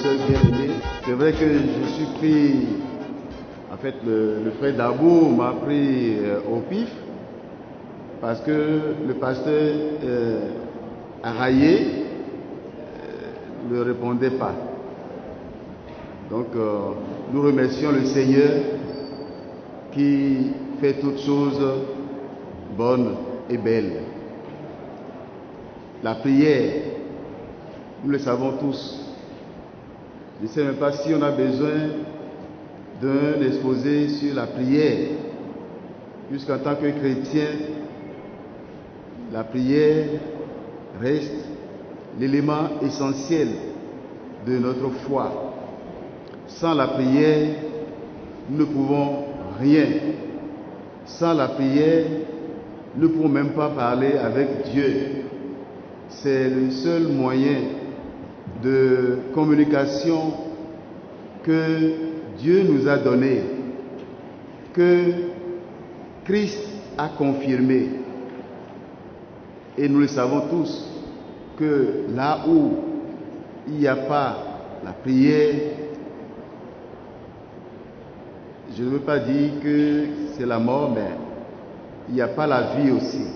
sœurs bien-aimées. C'est vrai que je suis pris, en fait le frère Dabou m'a pris au pif parce que le pasteur Araillé ne répondait pas. Donc nous remercions le Seigneur qui fait toutes choses bonnes et belles. La prière, nous le savons tous. Je ne sais même pas si on a besoin d'un exposé sur la prière, puisqu'en tant que chrétien, la prière reste l'élément essentiel de notre foi. Sans la prière, nous ne pouvons rien. Sans la prière, nous ne pouvons même pas parler avec Dieu. C'est le seul moyen de communication que Dieu nous a donné, que Christ a confirmé. Et nous le savons tous, que là où il n'y a pas la prière, je ne veux pas dire que c'est la mort, mais il n'y a pas la vie aussi.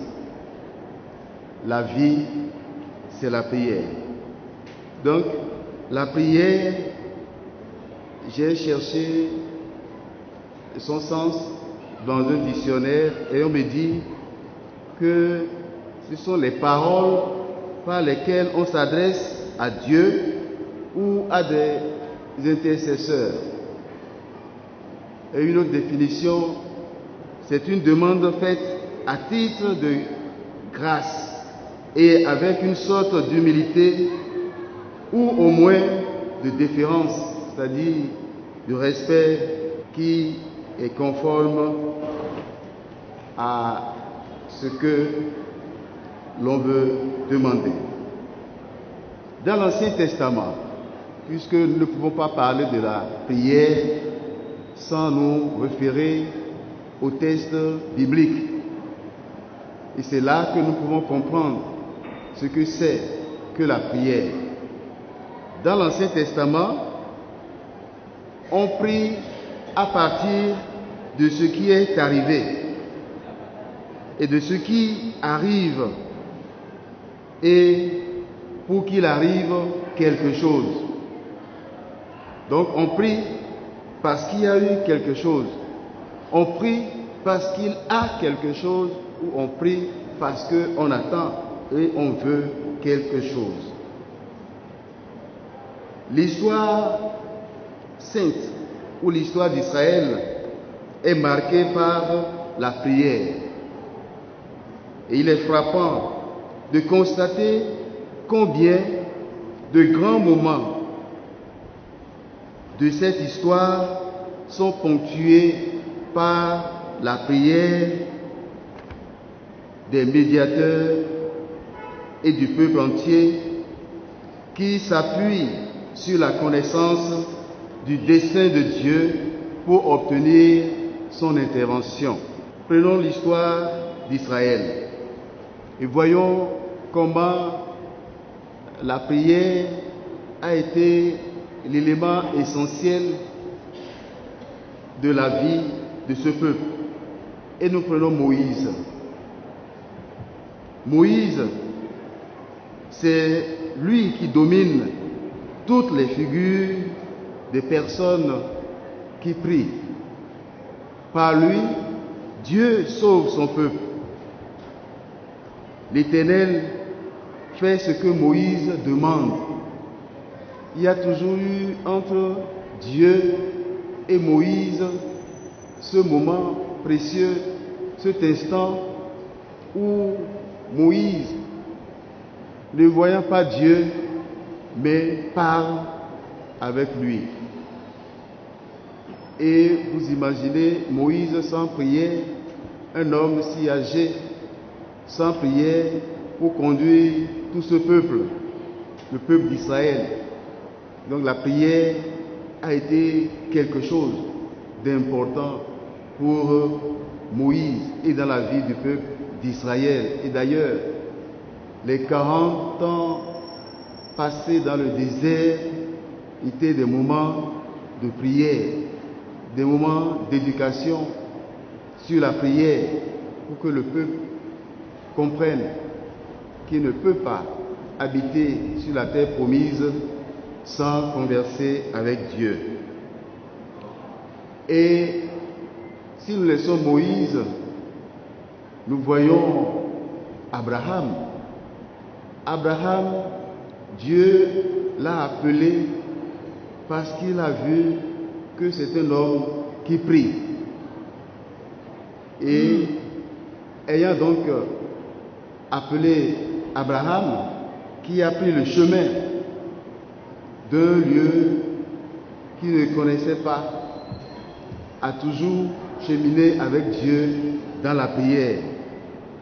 La vie, c'est la prière. Donc, la prière, j'ai cherché son sens dans un dictionnaire et on me dit que ce sont les paroles par lesquelles on s'adresse à Dieu ou à des intercesseurs. Et une autre définition, c'est une demande faite à titre de grâce et avec une sorte d'humilité ou au moins de déférence, c'est-à-dire du respect qui est conforme à ce que l'on veut demander. Dans l'Ancien Testament, puisque nous ne pouvons pas parler de la prière sans nous référer au texte biblique, et c'est là que nous pouvons comprendre ce que c'est que la prière. Dans l'Ancien Testament, on prie à partir de ce qui est arrivé et de ce qui arrive, et pour qu'il arrive quelque chose. Donc on prie parce qu'il y a eu quelque chose. On prie parce qu'il a quelque chose, ou on prie parce qu'on attend et on veut quelque chose. L'histoire sainte ou l'histoire d'Israël est marquée par la prière. Et il est frappant de constater combien de grands moments de cette histoire sont ponctués par la prière des médiateurs et du peuple entier qui s'appuient sur la connaissance du dessein de Dieu pour obtenir son intervention. Prenons l'histoire d'Israël et voyons comment la prière a été l'élément essentiel de la vie de ce peuple. Et nous prenons Moïse. Moïse, c'est lui qui domine toutes les figures des personnes qui prient. Par lui, Dieu sauve son peuple. L'Éternel fait ce que Moïse demande. Il y a toujours eu entre Dieu et Moïse ce moment précieux, cet instant où Moïse, ne voyant pas Dieu, mais parle avec lui. Et vous imaginez Moïse sans prière, un homme si âgé, sans prière pour conduire tout ce peuple, le peuple d'Israël. Donc la prière a été quelque chose d'important pour Moïse et dans la vie du peuple d'Israël. Et d'ailleurs, les 40 ans passés dans le désert étaient des moments de prière, des moments d'éducation sur la prière pour que le peuple comprenne qu'il ne peut pas habiter sur la terre promise sans converser avec Dieu. Et si nous laissons Moïse, nous voyons Abraham. Abraham, Dieu l'a appelé parce qu'il a vu que c'est un homme qui prie. Et ayant donc appelé Abraham, qui a pris le chemin d'un lieu qu'il ne connaissait pas, a toujours cheminé avec Dieu dans la prière,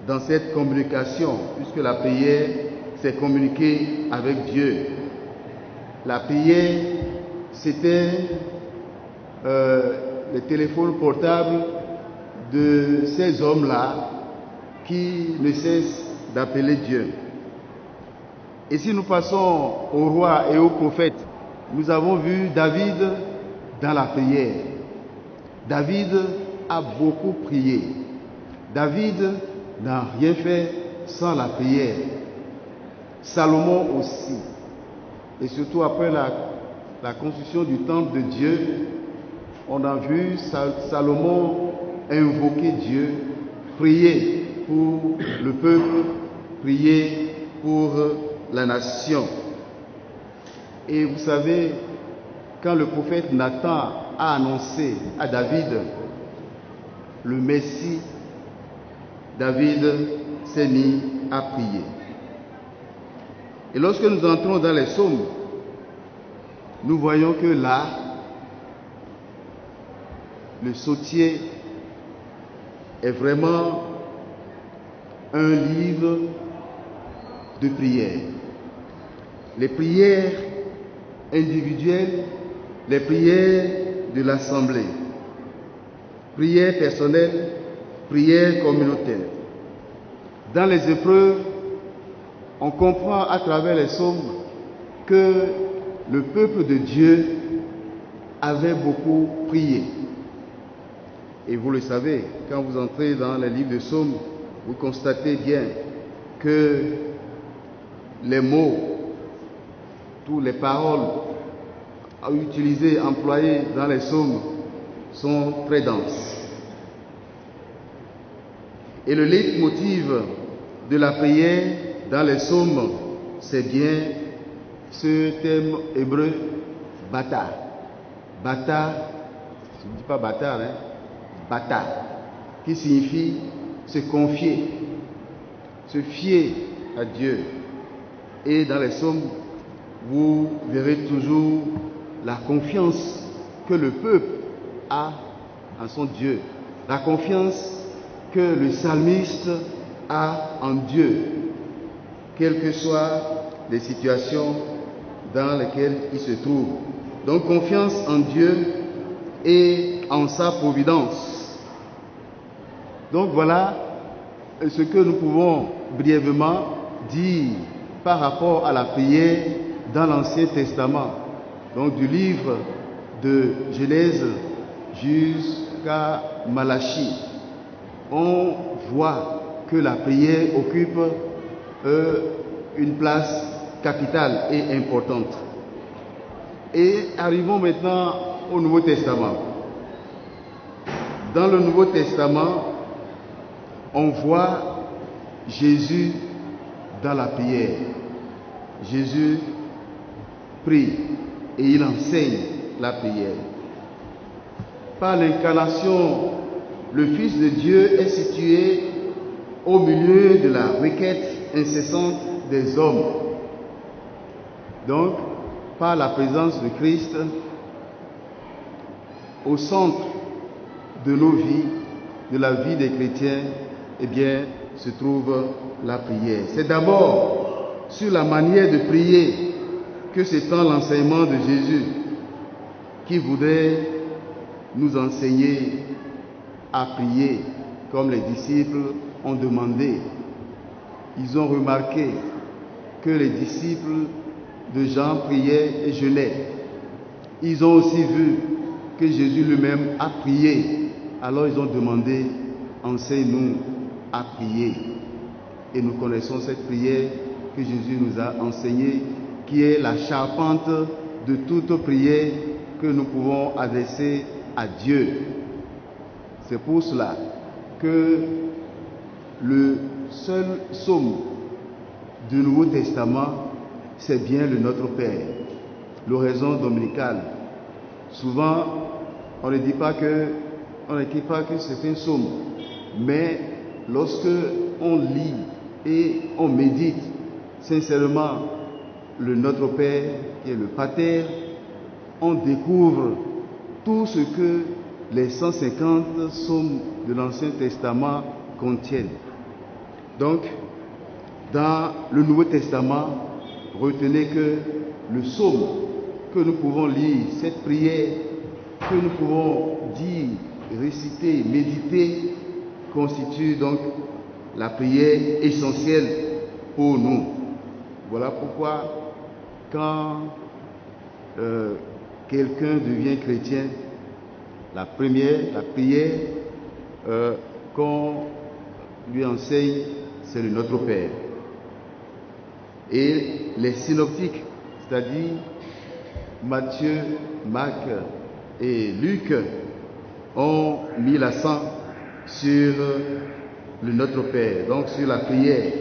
dans cette communication, puisque la prière, c'est communiquer avec Dieu. La prière, c'était le téléphone portable de ces hommes-là qui ne cessent d'appeler Dieu. Et si nous passons aux rois et aux prophètes, nous avons vu David dans la prière. David a beaucoup prié. David n'a rien fait sans la prière. Salomon aussi. Et surtout après la construction du temple de Dieu, on a vu Salomon invoquer Dieu, prier pour le peuple, prier pour la nation. Et vous savez, quand le prophète Nathan a annoncé à David le Messie, David s'est mis à prier. Et lorsque nous entrons dans les psaumes, nous voyons que là, le psautier est vraiment un livre de prières. Les prières individuelles, les prières de l'assemblée, prières personnelles, prières communautaires. Dans les épreuves, on comprend à travers les psaumes que le peuple de Dieu avait beaucoup prié. Et vous le savez, quand vous entrez dans les livres de psaumes, vous constatez bien que les mots, toutes les paroles utilisées, employées dans les psaumes sont très denses. Et le leitmotiv de la prière dans les psaumes, c'est bien ce thème hébreu, bata. Bata, je ne dis pas bâtard, hein, bata, qui signifie se confier, se fier à Dieu. Et dans les psaumes, vous verrez toujours la confiance que le peuple a en son Dieu, la confiance que le psalmiste a en Dieu, quelles que soient les situations dans lesquelles il se trouve. Donc confiance en Dieu et en sa providence. Donc voilà ce que nous pouvons brièvement dire par rapport à la prière dans l'Ancien Testament. Donc du livre de Genèse jusqu'à Malachie, on voit que la prière occupe une place capitale et importante. Et arrivons maintenant au Nouveau Testament. Dans le Nouveau Testament, on voit Jésus dans la prière. Jésus prie et il enseigne la prière. Par l'incarnation, le Fils de Dieu est situé au milieu de la requête incessante des hommes. Donc, par la présence de Christ, au centre de nos vies, de la vie des chrétiens, eh bien, se trouve la prière. C'est d'abord sur la manière de prier que s'étend l'enseignement de Jésus, qui voudrait nous enseigner à prier comme les disciples ont demandé. Ils ont remarqué que les disciples de Jean priaient et jeûnaient. ils ont aussi vu que Jésus lui-même a prié. Alors ils ont demandé, enseigne-nous à prier. Et nous connaissons cette prière que Jésus nous a enseignée, qui est la charpente de toute prière que nous pouvons adresser à Dieu. C'est pour cela que le seul psaume du Nouveau Testament, c'est bien le Notre Père, l'oraison dominicale. Souvent, on n'écrit pas que c'est un psaume, mais lorsque on lit et on médite sincèrement le Notre Père, qui est le Pater, on découvre tout ce que les 150 psaumes de l'Ancien Testament contiennent. Donc, dans le Nouveau Testament, retenez que le psaume que nous pouvons lire, cette prière que nous pouvons dire, réciter, méditer, constitue donc la prière essentielle pour nous. Voilà pourquoi quand quelqu'un devient chrétien, la prière qu'on lui enseigne, c'est le Notre Père. Et les synoptiques, c'est-à-dire Matthieu, Marc et Luc, ont mis l'accent sur le Notre Père, donc sur la prière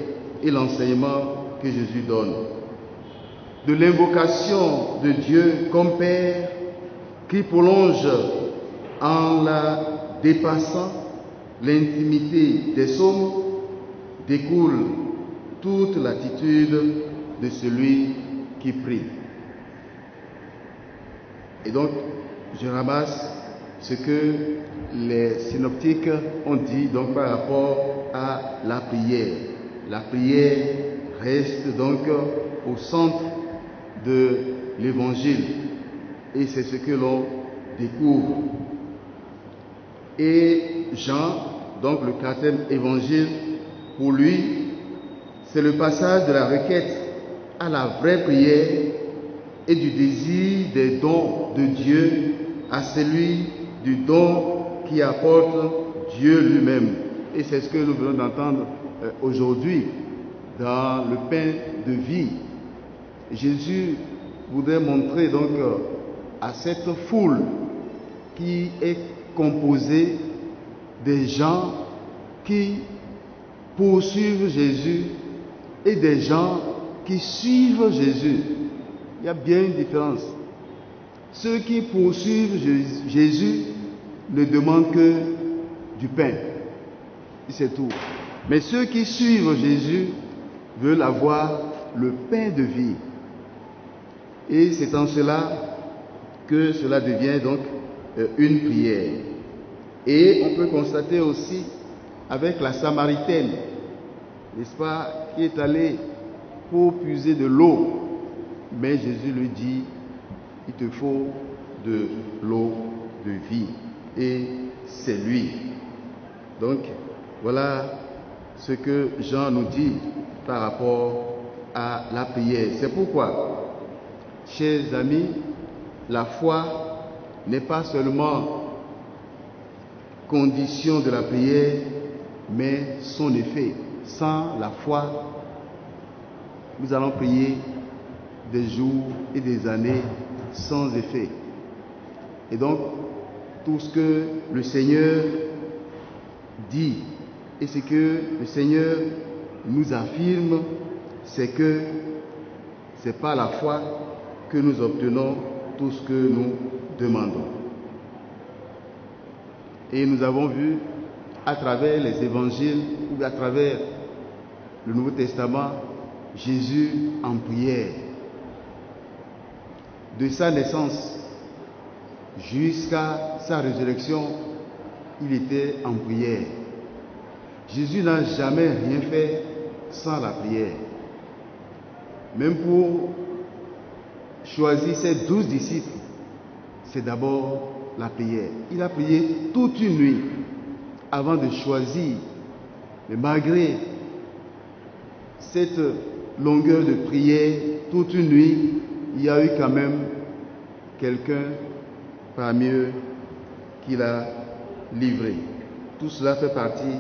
et l'enseignement que Jésus donne. De l'invocation de Dieu comme Père qui prolonge en la dépassant l'intimité des psaumes découle toute l'attitude de celui qui prie. Et donc, je ramasse ce que les synoptiques ont dit donc par rapport à la prière. La prière reste donc au centre de l'évangile et c'est ce que l'on découvre. Et Jean, donc le 4e évangile, pour lui, c'est le passage de la requête à la vraie prière et du désir des dons de Dieu à celui du don qui apporte Dieu lui-même. Et c'est ce que nous venons d'entendre aujourd'hui dans le pain de vie. Jésus voudrait montrer donc à cette foule qui est composée des gens qui poursuivent Jésus et des gens qui suivent Jésus. Il y a bien une différence. Ceux qui poursuivent Jésus ne demandent que du pain. C'est tout. Mais ceux qui suivent Jésus veulent avoir le pain de vie. Et c'est en cela que cela devient donc une prière. Et on peut constater aussi avec la Samaritaine, n'est-ce pas, qui est allée pour puiser de l'eau. Mais Jésus lui dit, il te faut de l'eau de vie. Et c'est lui. Donc, voilà ce que Jean nous dit par rapport à la prière. C'est pourquoi, chers amis, la foi n'est pas seulement condition de la prière, mais son effet. Sans la foi, nous allons prier des jours et des années sans effet. Et donc, tout ce que le Seigneur dit et ce que le Seigneur nous affirme, c'est que c'est par la foi que nous obtenons tout ce que nous demandons. Et nous avons vu à travers les évangiles ou à travers le Nouveau Testament, Jésus en prière. De sa naissance jusqu'à sa résurrection, il était en prière. Jésus n'a jamais rien fait sans la prière. Même pour choisir ses 12 disciples, c'est d'abord la prière. Il a prié toute une nuit avant de choisir. Mais malgré cette longueur de prière, toute une nuit, il y a eu quand même quelqu'un parmi eux qui l'a livré. Tout cela fait partie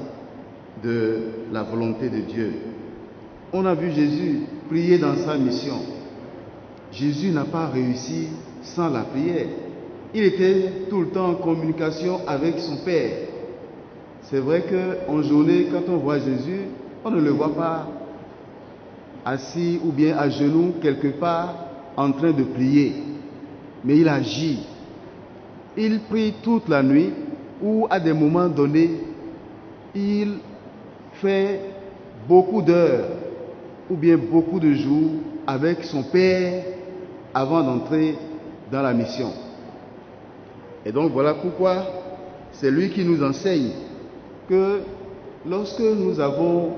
de la volonté de Dieu. On a vu Jésus prier dans sa mission. Jésus n'a pas réussi sans la prière. Il était tout le temps en communication avec son Père. C'est vrai qu'en journée, quand on voit Jésus, on ne le voit pas assis ou bien à genoux quelque part en train de prier. Mais il agit. Il prie toute la nuit ou à des moments donnés, il fait beaucoup d'heures ou bien beaucoup de jours avec son Père avant d'entrer dans la mission. Et donc voilà pourquoi c'est lui qui nous enseigne que lorsque nous avons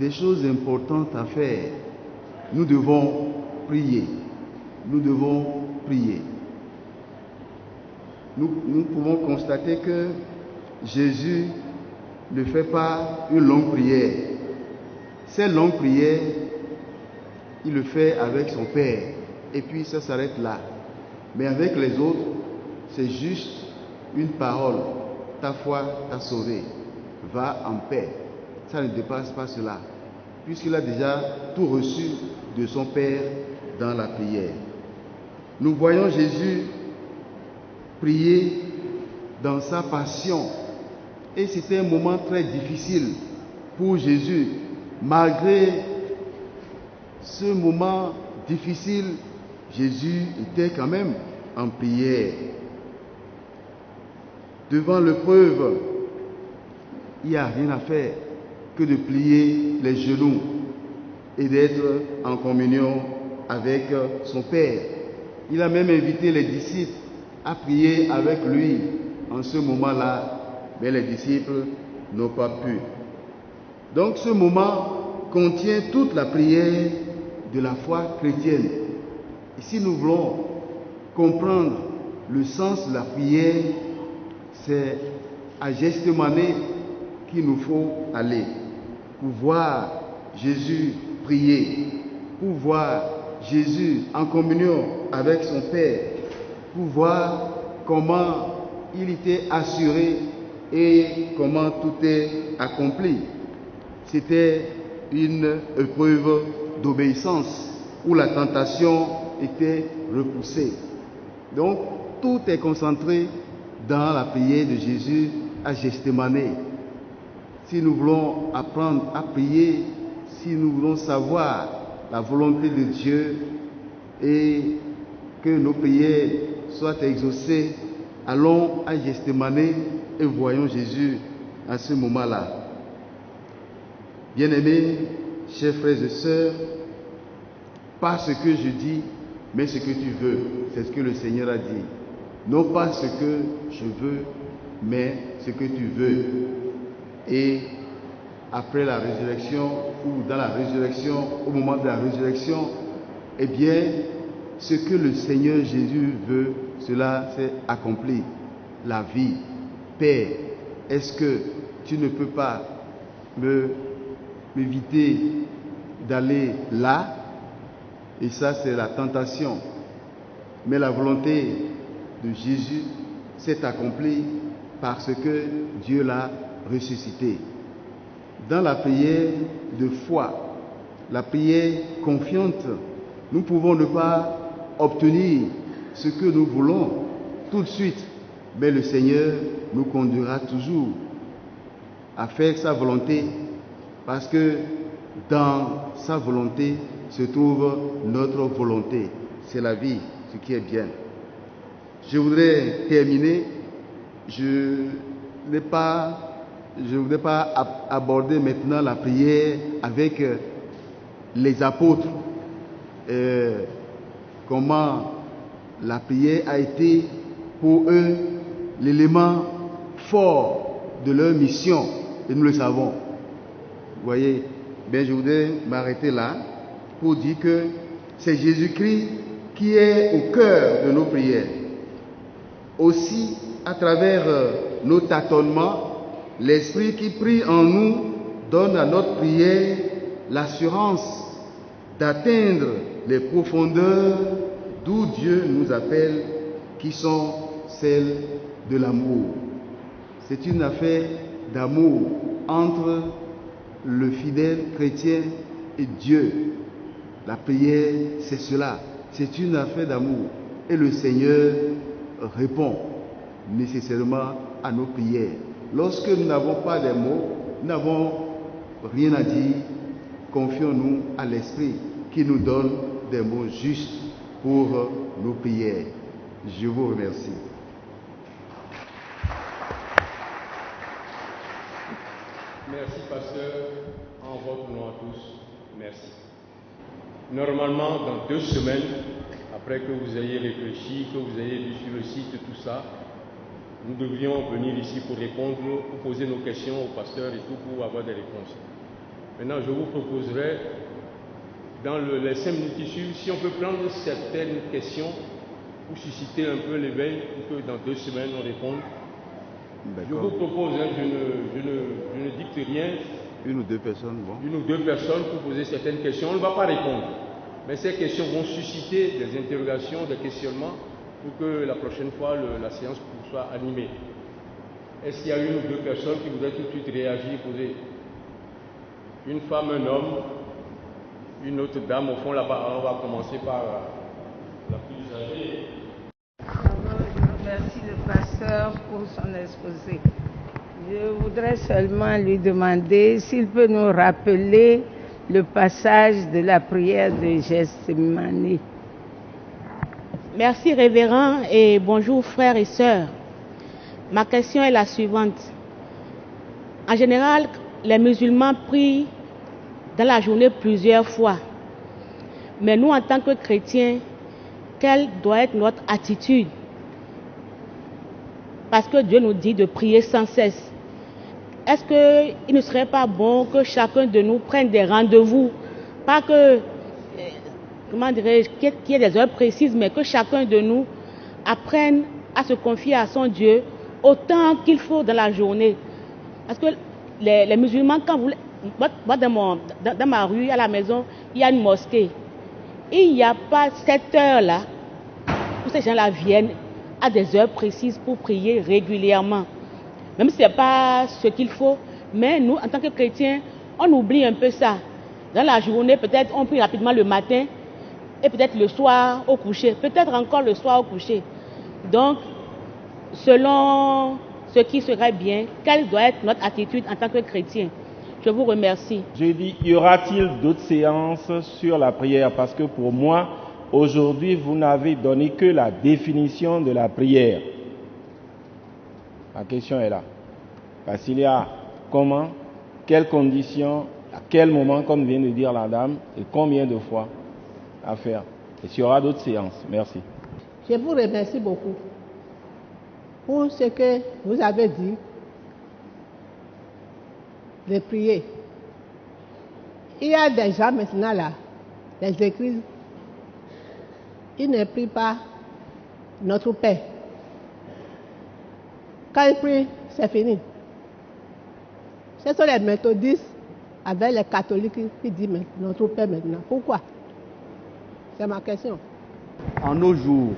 des choses importantes à faire, nous devons prier. Nous devons prier. Nous pouvons constater que Jésus ne fait pas une longue prière. Ces longues prières, il le fait avec son Père. Et puis ça s'arrête là. Mais avec les autres, c'est juste une parole. Ta foi t'a sauvé. Va en paix. Ça ne dépasse pas cela. Puisqu'il a déjà tout reçu de son Père dans la prière. Nous voyons Jésus prier dans sa passion. Et c'était un moment très difficile pour Jésus. Malgré ce moment difficile, Jésus était quand même en prière. Devant l'épreuve, il n'y a rien à faire que de plier les genoux et d'être en communion avec son Père. Il a même invité les disciples à prier avec lui en ce moment-là, mais les disciples n'ont pas pu. Donc ce moment contient toute la prière de la foi chrétienne. Et si nous voulons comprendre le sens de la prière, c'est à Gethsemane qu'il nous faut aller pour voir Jésus prier, pour voir Jésus en communion avec son Père, pour voir comment il était assuré et comment tout est accompli. C'était une épreuve d'obéissance où la tentation était repoussée. Donc, tout est concentré dans la prière de Jésus à Gethsemane. Si nous voulons apprendre à prier, si nous voulons savoir la volonté de Dieu et que nos prières soient exaucées, allons à Gethsemane et voyons Jésus à ce moment-là. Bien-aimés, chers frères et sœurs, pas ce que je dis, mais ce que tu veux. C'est ce que le Seigneur a dit. Non pas ce que je veux, mais ce que tu veux. Et après la résurrection, ou dans la résurrection, au moment de la résurrection, eh bien, ce que le Seigneur Jésus veut, cela s'est accompli. La vie. Père, est-ce que tu ne peux pas m'éviter d'aller là? Et ça, c'est la tentation. Mais la volonté de Jésus s'est accomplie parce que Dieu l'a ressuscité. Dans la prière de foi, la prière confiante, nous pouvons ne pas obtenir ce que nous voulons tout de suite, mais le Seigneur nous conduira toujours à faire sa volonté, parce que dans sa volonté se trouve notre volonté. C'est la vie, ce qui est bien. Je voudrais terminer. Je ne voudrais pas aborder maintenant la prière avec les apôtres. Comment la prière a été pour eux l'élément fort de leur mission, et nous le savons. Vous voyez, bien, je voudrais m'arrêter là pour dire que c'est Jésus-Christ qui est au cœur de nos prières. Aussi, à travers nos tâtonnements, l'Esprit qui prie en nous donne à notre prière l'assurance d'atteindre les profondeurs d'où Dieu nous appelle, qui sont celles de l'amour. C'est une affaire d'amour entre le fidèle chrétien et Dieu. La prière, c'est cela. C'est une affaire d'amour. Et le Seigneur répond nécessairement à nos prières. Lorsque nous n'avons pas de mots, nous n'avons rien à dire, confions-nous à l'Esprit qui nous donne des mots justes pour nos prières. Je vous remercie. Merci, pasteur, en votre nom à tous. Merci. Normalement, dans 2 semaines, après que vous ayez réfléchi, que vous ayez vu sur le site tout ça, nous devrions venir ici pour répondre, pour poser nos questions au pasteur et tout, pour avoir des réponses. Maintenant, je vous proposerai, dans les 5 minutes qui suivent, si on peut prendre certaines questions pour susciter un peu l'éveil, pour que dans 2 semaines, on réponde. Je vous propose, je ne dicte rien. 1 ou 2 personnes, bon. 1 ou 2 personnes pour poser certaines questions. On ne va pas répondre. Mais ces questions vont susciter des interrogations, des questionnements, pour que la prochaine fois, la séance soit animée. Est-ce qu'il y a 1 ou 2 personnes qui voudraient tout de suite réagir, poser? Une femme, un homme, une autre dame, au fond là-bas. On va commencer par la plus âgée. Je remercie le pasteur pour son exposé. Je voudrais seulement lui demander s'il peut nous rappeler le passage de la prière de Gethsémani. Merci révérend et bonjour frères et sœurs. Ma question est la suivante. En général, les musulmans prient dans la journée plusieurs fois. Mais nous, en tant que chrétiens, quelle doit être notre attitude? Parce que Dieu nous dit de prier sans cesse. Est-ce qu'il ne serait pas bon que chacun de nous prenne des rendez-vous? Pas que, comment dirais-je, qu'il y ait des heures précises, mais que chacun de nous apprenne à se confier à son Dieu autant qu'il faut dans la journée. Parce que les musulmans, quand vous... Moi, dans ma rue, à la maison, il y a une mosquée. Il n'y a pas cette heure-là où ces gens-là viennent à des heures précises pour prier régulièrement. Même si ce n'est pas ce qu'il faut, mais nous, en tant que chrétiens, on oublie un peu ça. Dans la journée, peut-être on prie rapidement le matin et peut-être le soir au coucher, peut-être encore le soir au coucher. Donc, selon ce qui serait bien, quelle doit être notre attitude en tant que chrétien? Je vous remercie. Je dis, y aura-t-il d'autres séances sur la prière? Parce que pour moi, aujourd'hui, vous n'avez donné que la définition de la prière. La question est là. Parce qu'il y a comment, quelles conditions, à quel moment, comme vient de dire la dame, et combien de fois à faire. Et s'il y aura d'autres séances. Merci. Je vous remercie beaucoup pour ce que vous avez dit de prier. Il y a des gens maintenant là, les églises, ils ne prient pas notre Père. Quand ils prient, c'est fini. Ce sont les méthodistes avec les catholiques qui disent notre Père maintenant. Pourquoi? C'est ma question. En nos jours,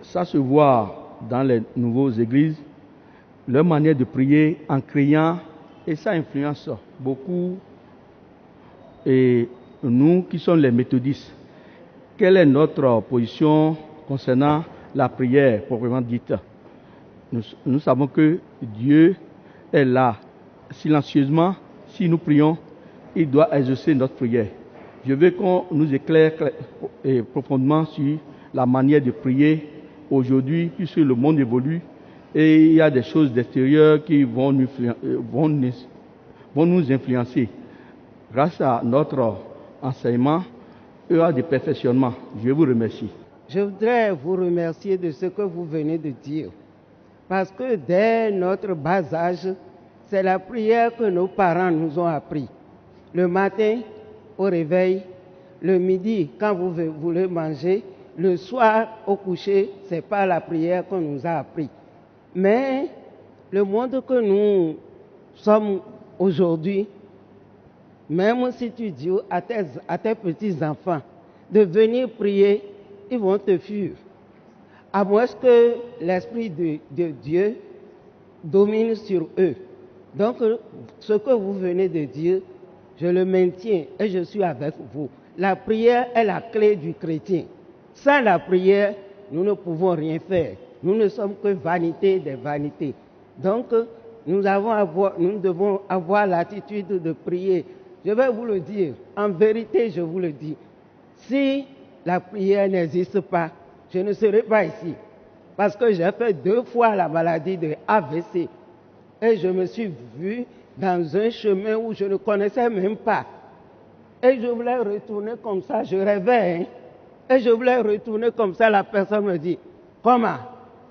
ça se voit dans les nouvelles églises, leur manière de prier en criant, et ça influence beaucoup. Et nous qui sommes les méthodistes, quelle est notre position concernant la prière proprement dite? Nous savons que Dieu est là, silencieusement. Si nous prions, il doit exaucer notre prière. Je veux qu'on nous éclaire profondément sur la manière de prier aujourd'hui, puisque le monde évolue et il y a des choses d'extérieur qui vont nous influencer. Grâce à notre enseignement, il y a des perfectionnements. Je vous remercie. Je voudrais vous remercier de ce que vous venez de dire. Parce que dès notre bas âge, c'est la prière que nos parents nous ont appris. Le matin, au réveil, le midi, quand vous voulez manger, le soir, au coucher, ce n'est pas la prière qu'on nous a appris. Mais le monde que nous sommes aujourd'hui, même si tu dis à tes petits-enfants, de venir prier, ils vont te fuir. À moins que l'Esprit de Dieu domine sur eux. Donc, ce que vous venez de dire, je le maintiens et je suis avec vous. La prière est la clé du chrétien. Sans la prière, nous ne pouvons rien faire. Nous ne sommes que vanité des vanités. Donc, nous devons avoir l'attitude de prier. Je vais vous le dire, en vérité, je vous le dis. Si la prière n'existe pas, je ne serai pas ici. Parce que j'ai fait 2 fois la maladie de AVC. Et je me suis vu dans un chemin où je ne connaissais même pas. Et je voulais retourner comme ça, je rêvais. Et je voulais retourner comme ça, la personne me dit, comment?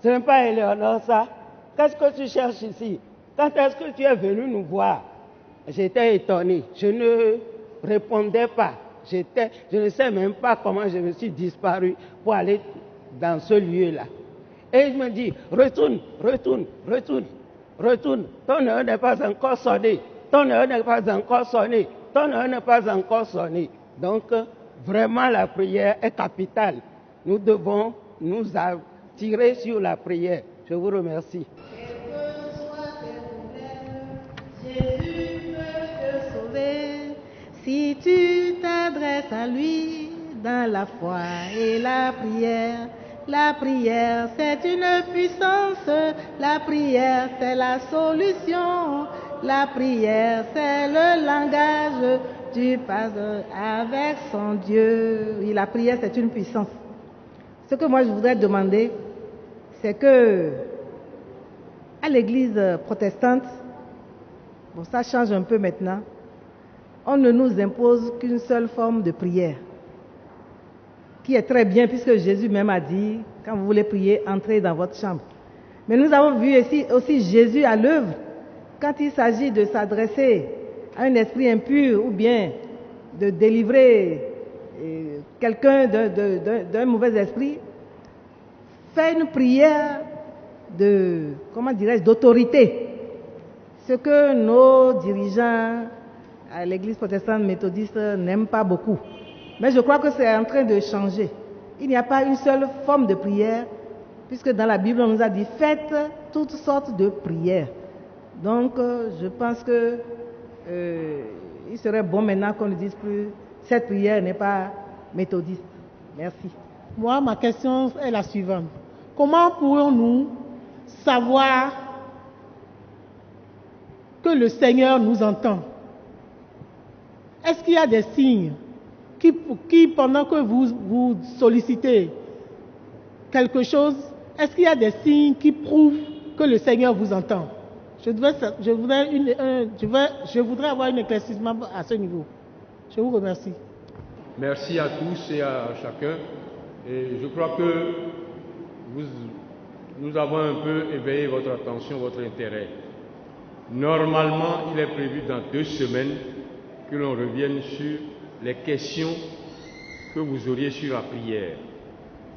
Ce n'est pas Éléonore ça? Qu'est-ce que tu cherches ici? Quand est-ce que tu es venu nous voir? J'étais étonné, je ne répondais pas. Je ne sais même pas comment je me suis disparu pour aller dans ce lieu-là. Et il me dit, retourne. Ton heure n'est pas encore sonnée. Donc, vraiment, la prière est capitale. Nous devons nous attirer sur la prière. Je vous remercie. Jésus peut te sauver si tu t'adresses à lui dans la foi et la prière. La prière, c'est une puissance. La prière, c'est la solution. La prière, c'est le langage du Père avec son Dieu. Oui, la prière, c'est une puissance. Ce que moi, je voudrais demander, c'est que à l'église protestante, bon, ça change un peu maintenant, on ne nous impose qu'une seule forme de prière, qui est très bien, puisque Jésus même a dit, quand vous voulez prier, entrez dans votre chambre. Mais nous avons vu aussi Jésus à l'œuvre, quand il s'agit de s'adresser à un esprit impur, ou bien de délivrer quelqu'un d'un mauvais esprit, fait une prière d'autorité. Ce que nos dirigeants à l'église protestante méthodiste n'aiment pas beaucoup. Mais je crois que c'est en train de changer. Il n'y a pas une seule forme de prière, puisque dans la Bible, on nous a dit « faites toutes sortes de prières ». Donc, je pense que il serait bon maintenant qu'on ne dise plus « cette prière n'est pas méthodiste ». Merci. Moi, ma question est la suivante. Comment pourrions-nous savoir que le Seigneur nous entend? Est-ce qu'il y a des signes qui pendant que vous sollicitez quelque chose, est-ce qu'il y a des signes qui prouvent que le Seigneur vous entend? Je voudrais avoir un éclaircissement à ce niveau. Je vous remercie. Merci à tous et à chacun. Et je crois que nous avons un peu éveillé votre attention, votre intérêt. Normalement, il est prévu dans 2 semaines que l'on revienne sur les questions que vous auriez sur la prière.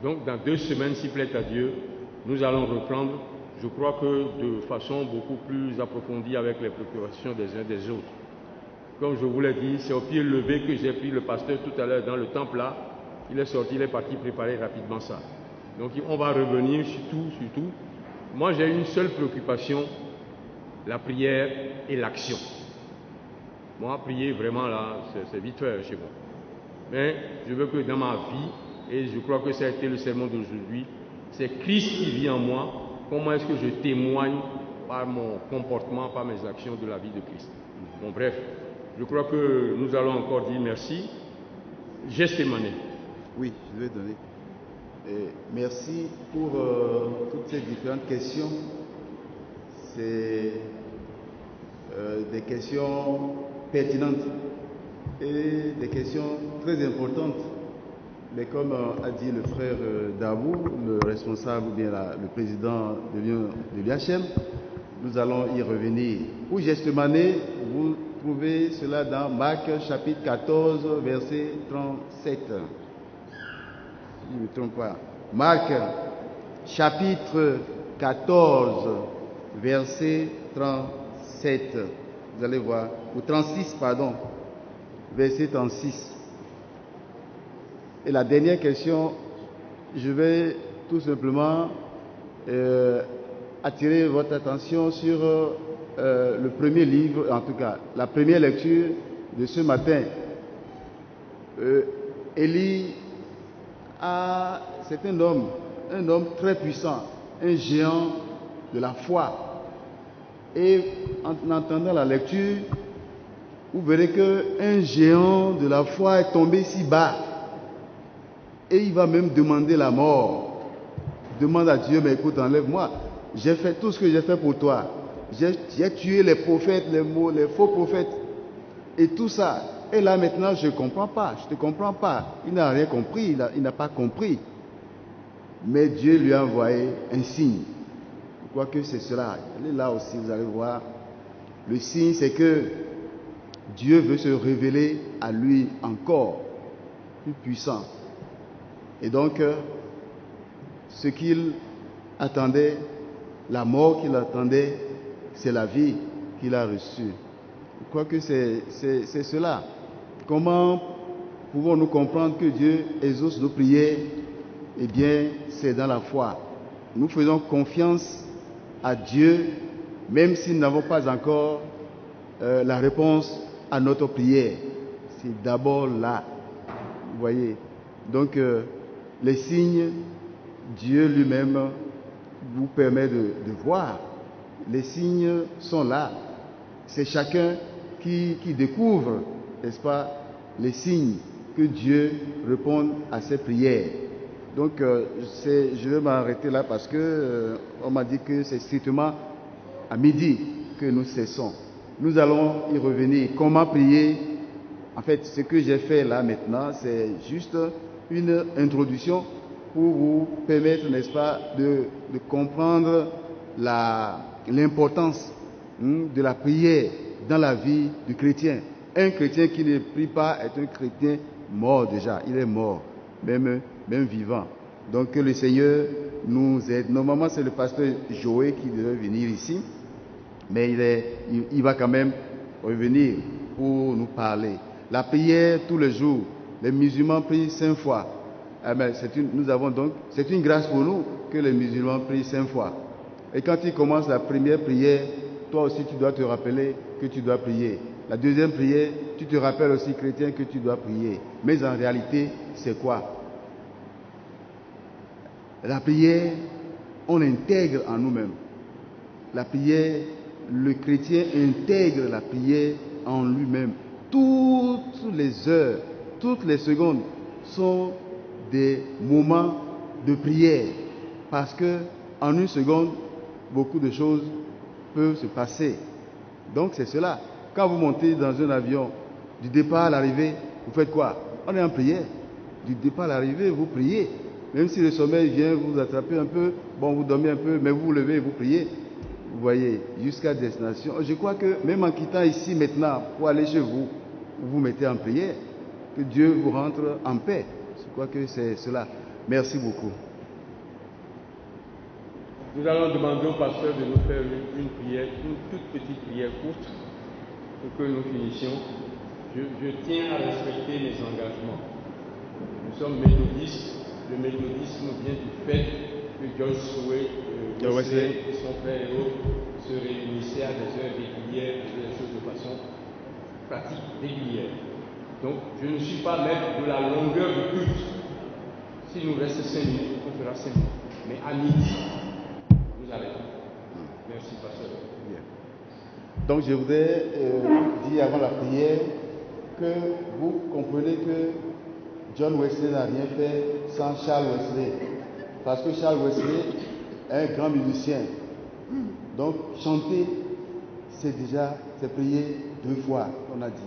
Donc, dans 2 semaines, s'il plaît à Dieu, nous allons reprendre, je crois que de façon beaucoup plus approfondie avec les préoccupations des uns des autres. Comme je vous l'ai dit, c'est au pied levé que j'ai pris le pasteur tout à l'heure dans le temple là. Il est sorti, il est parti préparer rapidement ça. Donc, on va revenir sur tout. Moi, j'ai une seule préoccupation, la prière et l'action. Moi, prier vraiment là, c'est vite fait chez moi. Mais je veux que dans ma vie, et je crois que ça a été le sermon d'aujourd'hui, c'est Christ qui vit en moi. Comment est-ce que je témoigne par mon comportement, par mes actions de la vie de Christ. Bon, bref, je crois que nous allons encore dire merci. Gestemane. Oui, je vais donner. Et merci pour toutes ces différentes questions. C'est des questions pertinentes et des questions très importantes. Mais comme a dit le frère Dabou, le responsable ou bien le président de l'UHM, nous allons y revenir. Pour Gestemane, vous trouvez cela dans Marc chapitre 14, verset 37. Je ne me trompe pas. Marc chapitre 14, verset 37. Vous allez voir. Ou 36, pardon. Verset 36. Et la dernière question, je vais tout simplement attirer votre attention sur le premier livre, en tout cas, la première lecture de ce matin. Élie c'est un homme très puissant, un géant de la foi. Et en entendant la lecture, vous verrez qu'un géant de la foi est tombé si bas. Et il va même demander la mort. Demande à Dieu, mais écoute, enlève-moi. J'ai fait tout ce que j'ai fait pour toi. J'ai tué les prophètes, les faux prophètes. Et tout ça. Et là maintenant, je ne comprends pas. Je ne te comprends pas. Il n'a rien compris. Il n'a pas compris. Mais Dieu lui a envoyé un signe. Je crois que c'est cela. Allez là aussi, vous allez voir. Le signe, c'est que Dieu veut se révéler à lui encore plus puissant. Et donc, ce qu'il attendait, la mort qu'il attendait, c'est la vie qu'il a reçue. Je crois que c'est cela. Comment pouvons-nous comprendre que Dieu exauce nos prières? Eh bien, c'est dans la foi. Nous faisons confiance à Dieu, même si nous n'avons pas encore la réponse à notre prière. C'est d'abord là. Vous voyez. Donc, les signes, Dieu lui-même vous permet de voir. Les signes sont là. C'est chacun qui découvre, n'est-ce pas, les signes que Dieu répond à ses prières. Donc, je vais m'arrêter là parce que on m'a dit que c'est strictement à midi que nous cessons. Nous allons y revenir. Comment prier? En fait, ce que j'ai fait là maintenant, c'est juste une introduction pour vous permettre, n'est-ce pas, de comprendre l'importance de la prière dans la vie du chrétien. Un chrétien qui ne prie pas est un chrétien mort déjà. Il est mort, même vivant. Donc que le Seigneur nous aide. Normalement, c'est le pasteur Joé qui devait venir ici, mais il va quand même revenir pour nous parler. La prière tous les jours. Les musulmans prient 5 fois. C'est une grâce pour nous que les musulmans prient 5 fois. Et quand ils commencent la première prière, toi aussi tu dois te rappeler que tu dois prier. La deuxième prière, tu te rappelles aussi, chrétien, que tu dois prier. Mais en réalité, c'est quoi? La prière, on intègre en nous-mêmes. La prière, le chrétien intègre la prière en lui-même. Toutes les heures, toutes les secondes sont des moments de prière. Parce que en une seconde, beaucoup de choses peuvent se passer. Donc c'est cela. Quand vous montez dans un avion, du départ à l'arrivée, vous faites quoi? On est en prière. Du départ à l'arrivée, vous priez. Même si le sommeil vient vous attraper un peu, bon, vous dormez un peu, mais vous vous levez et vous priez. Vous voyez, jusqu'à destination. Je crois que même en quittant ici maintenant, pour aller chez vous, vous vous mettez en prière. Que Dieu vous rentre en paix. Je crois que c'est cela. Merci beaucoup. Nous allons demander au pasteur de nous faire une prière, une toute petite prière courte, pour que nous finissions. Je tiens à respecter mes engagements. Nous sommes méthodistes. Le méthodisme vient du fait que George Wesley et son frère et autres se réunissaient à des heures régulières, faisaient les choses de façon pratique, régulière. Donc, je ne suis pas maître de la longueur du culte. S'il nous reste 5 minutes, on fera 5 minutes. Mais à midi, nous arrêtons. Merci, pasteur. Bien. Donc, je voudrais dire avant la prière que vous comprenez que John Wesley n'a rien fait sans Charles Wesley. Parce que Charles Wesley est un grand musicien. Donc, chanter, c'est prier 2 fois, on a dit.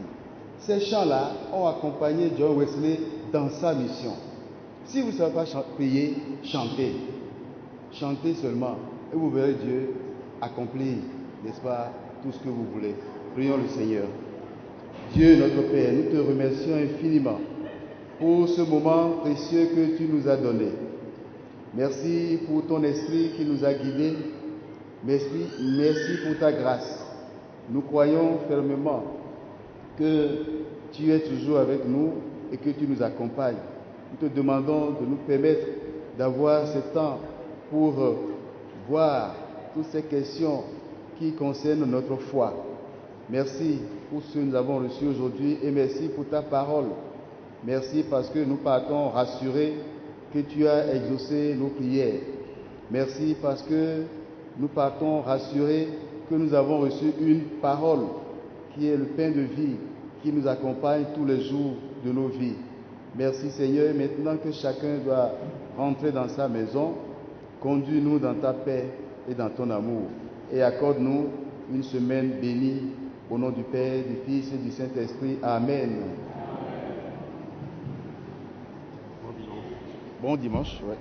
Ces chants-là ont accompagné John Wesley dans sa mission. Si vous ne savez pas prier, chantez. Chantez seulement. Et vous verrez Dieu accomplir, n'est-ce pas, tout ce que vous voulez. Prions le Seigneur. Dieu notre Père, nous te remercions infiniment pour ce moment précieux que tu nous as donné. Merci pour ton esprit qui nous a guidés. Merci pour ta grâce. Nous croyons fermement que tu es toujours avec nous et que tu nous accompagnes. nous te demandons de nous permettre d'avoir ce temps pour voir toutes ces questions qui concernent notre foi. Merci pour ce que nous avons reçu aujourd'hui et merci pour ta parole. Merci parce que nous partons rassurés que tu as exaucé nos prières. Merci parce que nous partons rassurés que nous avons reçu une parole qui est le pain de vie, qui nous accompagne tous les jours de nos vies. Merci Seigneur, maintenant que chacun doit rentrer dans sa maison, conduis-nous dans ta paix et dans ton amour et accorde-nous une semaine bénie au nom du Père, du Fils et du Saint-Esprit. Amen. Bon dimanche. Ouais.